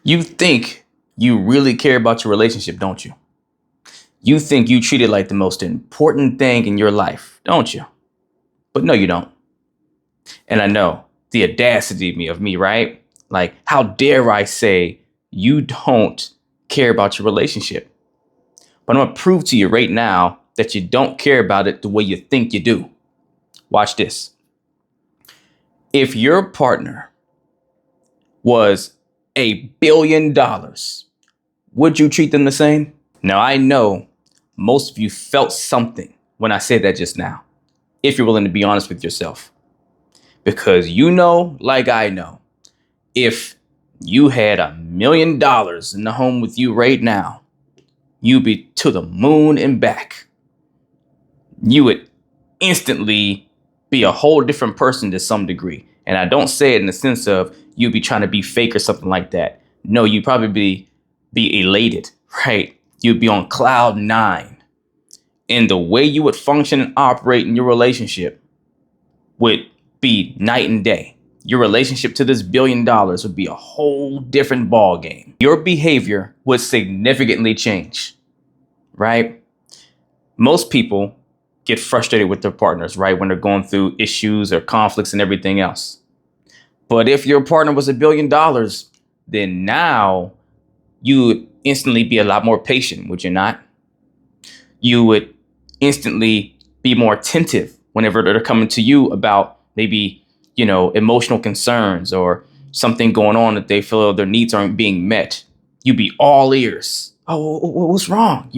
You think you really care about your relationship, don't you? You think you treat it like the most important thing in your life, don't you? But no, you don't. And I know the audacity of me, right? Like, how dare I say you don't care about your relationship? But I'm going to prove to you right now that you don't care about it the way you think you do. Watch this. If your partner was $1 billion, would you treat them the same? Now, I know most of you felt something when I said that just now, if you're willing to be honest with yourself. Because you know, like I know, if you had $1 million in the home with you right now, you'd be to the moon and back. You would instantly be a whole different person to some degree. And I don't say it in the sense of you'd be trying to be fake or something like that. No, you'd probably be elated, right? You'd be on cloud nine. And the way you would function and operate in your relationship would be night and day. Your relationship to this $1 billion would be a whole different ball game. Your behavior would significantly change, right? Most people get frustrated with their partners, right? When they're going through issues or conflicts and everything else. But if your partner was $1 billion, then now you would instantly be a lot more patient, would you not? You would instantly be more attentive whenever they're coming to you about maybe, emotional concerns or something going on that they feel their needs aren't being met. You'd be all ears. Oh, what's wrong?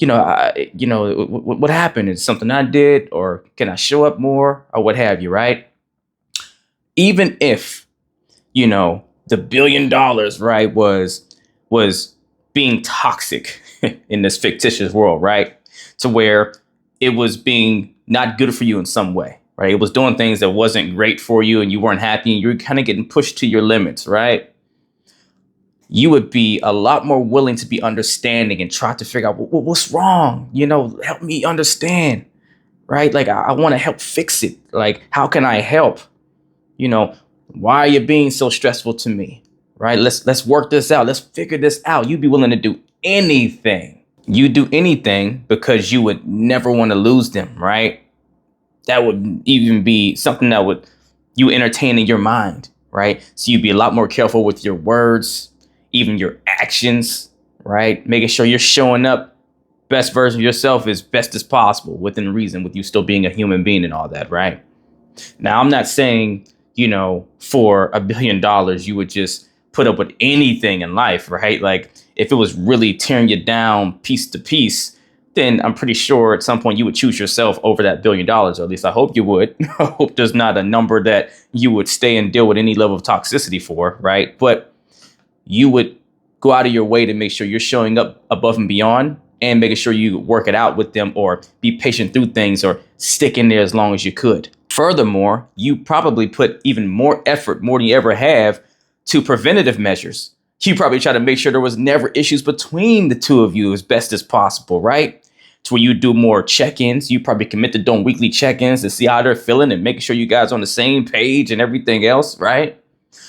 What happened? Is something I did, or can I show up more, or what have you, right? Even if, the $1 billion, right, was being toxic in this fictitious world, right? To where it was being not good for you in some way, right? It was doing things that wasn't great for you and you weren't happy and you were kind of getting pushed to your limits, right? You would be a lot more willing to be understanding and try to figure out what's wrong, help me understand, right? Like, I want to help fix it. Like, how can I help? Why are you being so stressful to me? Right? Let's work this out. Let's figure this out. You'd be willing to do anything. You do anything because you would never want to lose them, right? That would even be something that would you entertain in your mind, right? So you'd be a lot more careful with your words, even your actions, right? Making sure you're showing up best version of yourself as best as possible within reason, with you still being a human being and all that, right? Now, I'm not saying, for $1 billion, you would just put up with anything in life, right? Like, if it was really tearing you down piece to piece, then I'm pretty sure at some point you would choose yourself over that $1 billion, or at least I hope you would. I hope there's not a number that you would stay and deal with any level of toxicity for, right? But you would go out of your way to make sure you're showing up above and beyond and making sure you work it out with them or be patient through things or stick in there as long as you could. Furthermore, you probably put even more effort, more than you ever have, to preventative measures. You probably try to make sure there was never issues between the two of you as best as possible, right? To where you do more check-ins. You probably commit to doing weekly check-ins to see how they're feeling and making sure you guys are on the same page and everything else, right?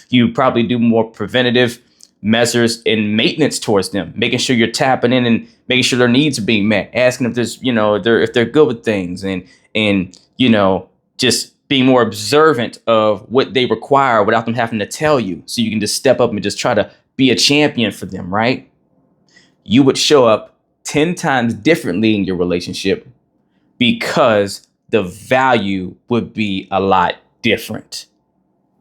You probably do more preventative measures and maintenance towards them, making sure you're tapping in and making sure their needs are being met, asking if there's, if they're good with things and just being more observant of what they require without them having to tell you. So you can just step up and just try to be a champion for them, right? You would show up 10 times differently in your relationship because the value would be a lot different.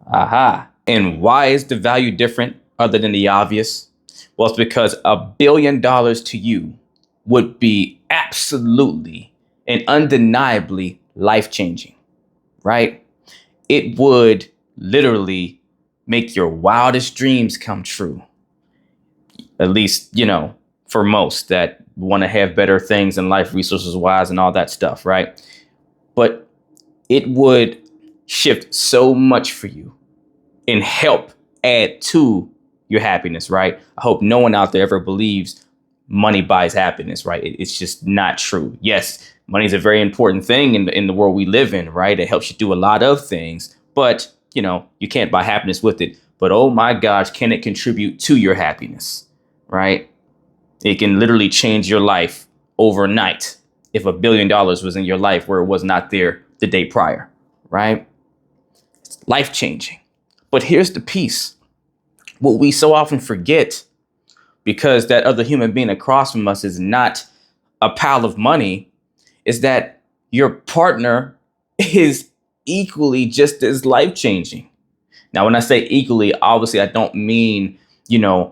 Aha. And why is the value different other than the obvious? Well, it's because $1 billion to you would be absolutely and undeniably life-changing, right? It would literally make your wildest dreams come true. At least, for most that want to have better things in life, resources wise and all that stuff, right? But it would shift so much for you and help add to your happiness, right? I hope no one out there ever believes money buys happiness, right? It's just not true. Yes, money is a very important thing in the world we live in, right? It helps you do a lot of things, but you can't buy happiness with it. but oh my gosh, can it contribute to your happiness, right? It can literally change your life overnight if $1 billion was in your life where it was not there the day prior, right? It's life changing. But here's the piece. What we so often forget, because that other human being across from us is not a pile of money, is that your partner is equally just as life changing. Now, when I say equally, obviously, I don't mean,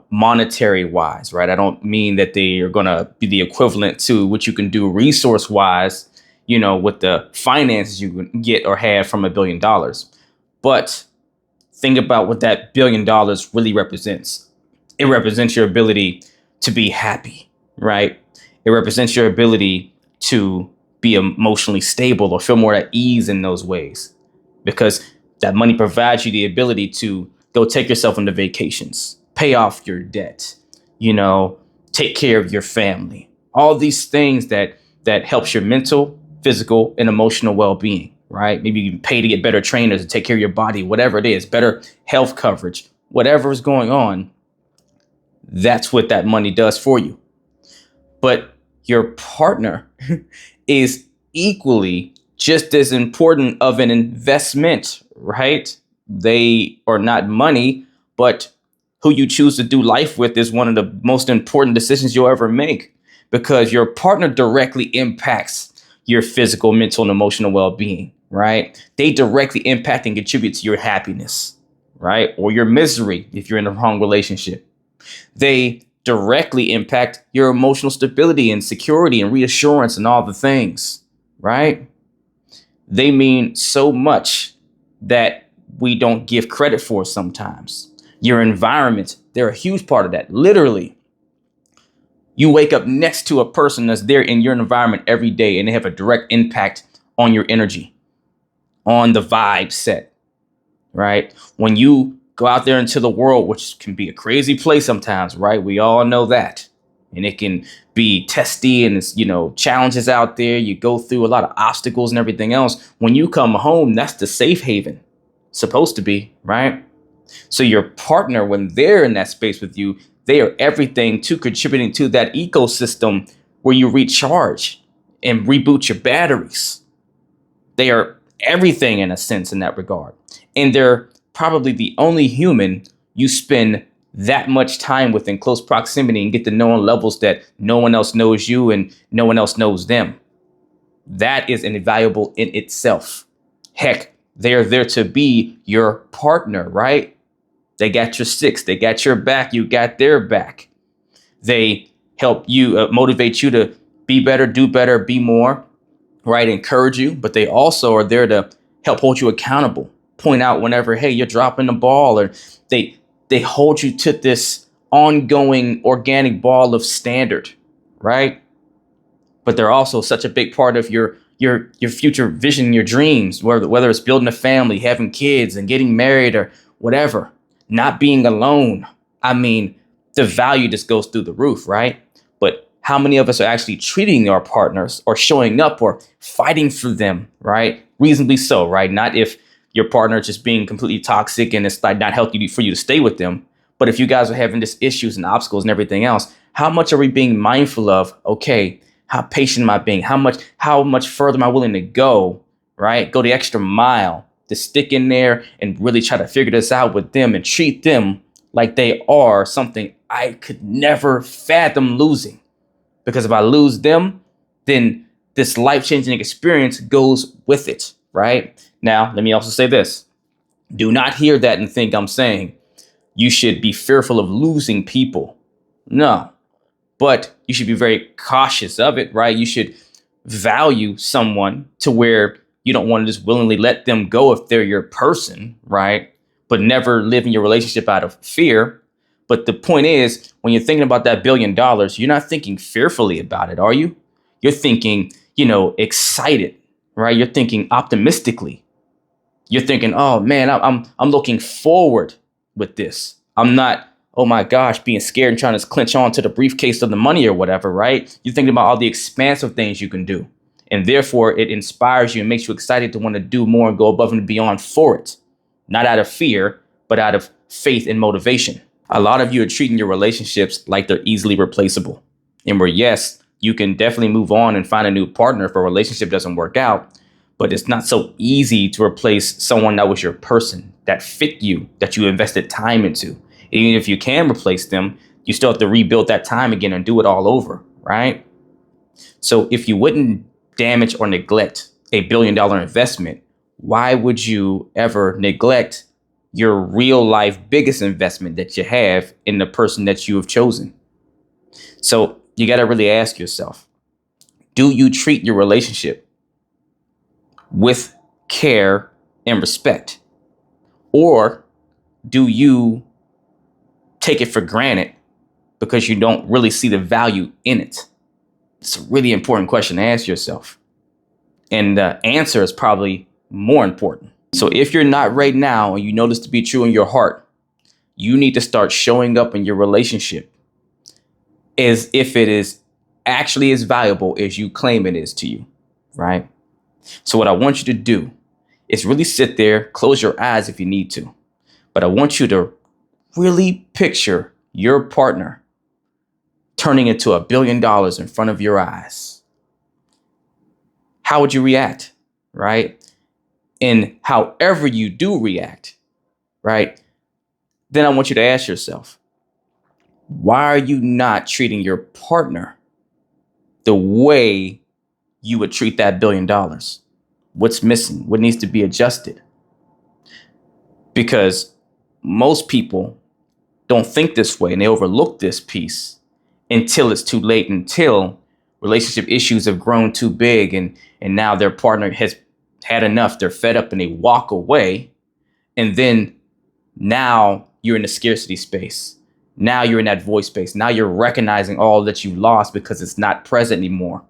monetary wise, right? I don't mean that they are going to be the equivalent to what you can do resource wise, with the finances you can get or have from $1 billion. But think about what that $1 billion really represents. It represents your ability to be happy, right? It represents your ability to be emotionally stable or feel more at ease in those ways, because that money provides you the ability to go take yourself on the vacations, pay off your debt, take care of your family, all these things that helps your mental, physical, and emotional well-being, right? Maybe you can pay to get better trainers to take care of your body, whatever it is, better health coverage, whatever is going on. That's what that money does for you. But your partner is equally just as important of an investment, right? They are not money, but who you choose to do life with is one of the most important decisions you'll ever make, because your partner directly impacts your physical, mental, and emotional well-being, right? They directly impact and contribute to your happiness, right? Or your misery if you're in the wrong relationship. They directly impact your emotional stability and security and reassurance and all the things, right? They mean so much that we don't give credit for sometimes. Your environment, they're a huge part of that. Literally, you wake up next to a person that's there in your environment every day, and they have a direct impact on your energy, on the vibe set, right? When you go out there into the world, which can be a crazy place sometimes, right? We all know that. And it can be testy and it's, challenges out there. You go through a lot of obstacles and everything else. When you come home, that's the safe haven. Supposed to be, right? So your partner, when they're in that space with you, they are everything to contributing to that ecosystem where you recharge and reboot your batteries. They are everything in a sense in that regard. And they're probably the only human you spend that much time with in close proximity and get to know on levels that no one else knows you and no one else knows them. That is invaluable in itself. Heck, they're there to be your partner, right? They got your six, they got your back, you got their back. They help you motivate you to be better, do better, be more, right? Encourage you, but they also are there to help hold you accountable, point out whenever, hey, you're dropping the ball, or they hold you to this ongoing organic ball of standard, right? But they're also such a big part of your future vision, your dreams, whether it's building a family, having kids and getting married or whatever, not being alone. I mean, the value just goes through the roof, right? But how many of us are actually treating our partners or showing up or fighting for them, right? Reasonably so, right? Not if your partner is just being completely toxic and it's like not healthy for you to stay with them. But if you guys are having these issues and obstacles and everything else, how much are we being mindful of, okay, how patient am I being? How much further am I willing to go, right? Go the extra mile to stick in there and really try to figure this out with them and treat them like they are something I could never fathom losing. Because if I lose them, then this life-changing experience goes with it, right? Now, let me also say this. Do not hear that and think I'm saying you should be fearful of losing people. No, but you should be very cautious of it, right? You should value someone to where you don't want to just willingly let them go if they're your person, right? But never live in your relationship out of fear. But the point is, when you're thinking about that $1 billion, you're not thinking fearfully about it, are you? You're thinking, excited, right? You're thinking optimistically. You're thinking, oh man, I'm looking forward with this. I'm not, oh my gosh, being scared and trying to clinch on to the briefcase of the money or whatever, right? You're thinking about all the expansive things you can do. And therefore, it inspires you and makes you excited to want to do more and go above and beyond for it. Not out of fear, but out of faith and motivation. A lot of you are treating your relationships like they're easily replaceable. And where, yes, you can definitely move on and find a new partner if a relationship doesn't work out, but it's not so easy to replace someone that was your person, that fit you, that you invested time into. Even if you can replace them, you still have to rebuild that time again and do it all over, right? So if you wouldn't damage or neglect $1 billion investment, why would you ever neglect your real life biggest investment that you have in the person that you have chosen? So you got to really ask yourself, do you treat your relationship with care and respect? Or do you take it for granted because you don't really see the value in it? It's a really important question to ask yourself. And the answer is probably more important. So if you're not right now and you know this to be true in your heart, you need to start showing up in your relationship as if it is actually as valuable as you claim it is to you, right? So what I want you to do is really sit there, close your eyes if you need to, but I want you to really picture your partner turning into $1 billion in front of your eyes. How would you react, right? And however you do react, right, then I want you to ask yourself, why are you not treating your partner the way you would treat that $1 billion? What's missing? What needs to be adjusted? Because most people don't think this way and they overlook this piece until it's too late, until relationship issues have grown too big and now their partner has had enough. They're fed up and they walk away. And then now you're in a scarcity space. Now you're in that void space. Now you're recognizing all that you lost because it's not present anymore.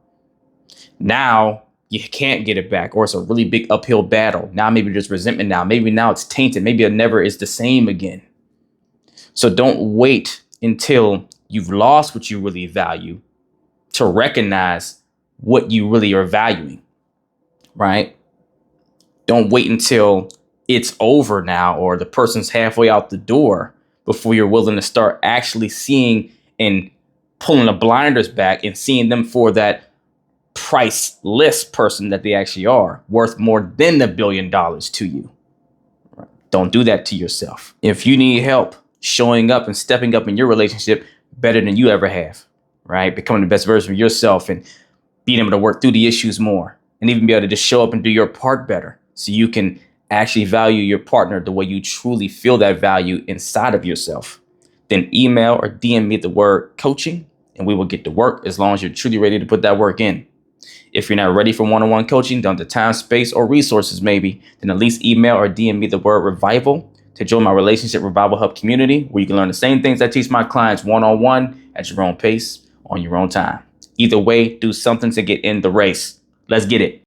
Now you can't get it back, or it's a really big uphill battle. Now maybe there's resentment now. Maybe now it's tainted. Maybe it never is the same again. So don't wait until you've lost what you really value to recognize what you really are valuing, right? Don't wait until it's over now or the person's halfway out the door before you're willing to start actually seeing and pulling the blinders back and seeing them for that priceless person that they actually are, worth more than $1 billion to you. Don't do that to yourself. If you need help showing up and stepping up in your relationship better than you ever have, right? Becoming the best version of yourself and being able to work through the issues more and even be able to just show up and do your part better so you can actually value your partner the way you truly feel that value inside of yourself, then email or DM me the word coaching and we will get to work as long as you're truly ready to put that work in. If you're not ready for one-on-one coaching, don't have the time, space, or resources maybe, then at least email or DM me the word revival to join my Relationship Revival Hub community where you can learn the same things I teach my clients one-on-one at your own pace on your own time. Either way, do something to get in the race. Let's get it.